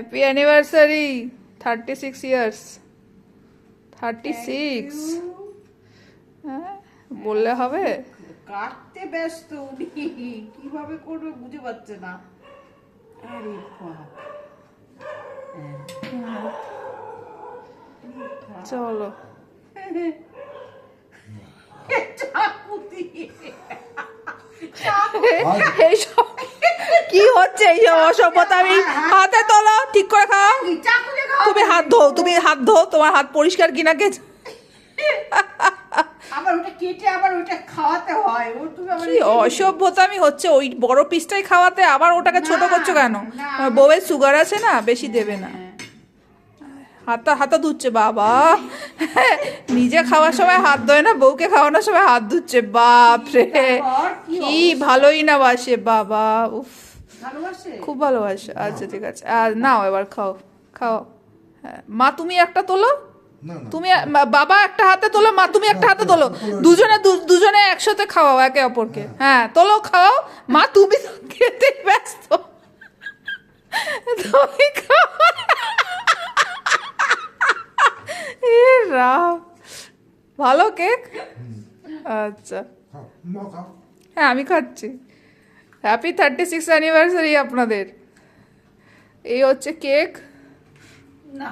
Happy anniversary 36 years 36 হ্যাঁ বললে হবে কাটতে ব্যস্ত উনি কিভাবে করবে বুঝে পাচ্ছে না। আরে বাবা চলো চাকু দিয়ে এইসব কি হচ্ছে এইসব অসভ্যতা আমি হাতে তোলো ঠিক করে খাও চাকু দিয়ে খাও। তুমি হাত ধো তোমার হাত পরিষ্কার কিনা কে আবার ওটা কেটে আবার ওটা খাওয়াতে হয় ও তুমি আবার কি অসভ্যতামি হচ্ছে ওই বড় পিসটাই খাওয়াতে আবার ওটাকে ছোট করছো কেন না। আমার বউয়ের সুগার আছে না বেশি দেবে না হাতা ধুচ্ছে বাবা নিজে খাওয়ার সময় হাত ধোয় না বউকে খাওয়ানোর সময় হাত ধুচ্ছে বাপ রে কি ভালোই না বাসে বাবা উফ ভালোবাসে খুব ভালোবাসে আচ্ছা ঠিক আছে আর নাও এবার খাও খাও হ্যাঁ মা তুমি একটা তোলো তুমি বাবা একটা হাতে তোলো মা তুমি একটা হাতে তোলো দুজনে একসাথে খাওয়াও একে অপরকে হ্যাঁ তোলো খাও মা তুমি তো খেতে ব্যস্ত তুমি খাও এ রাম ভালো কেক আচ্ছা হ্যাঁ আমি খাচ্ছি হ্যাপি 36 অ্যানিভার্সারি আপনাদের এই হচ্ছে কেক না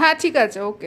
হ্যাঁ ঠিক আছে ওকে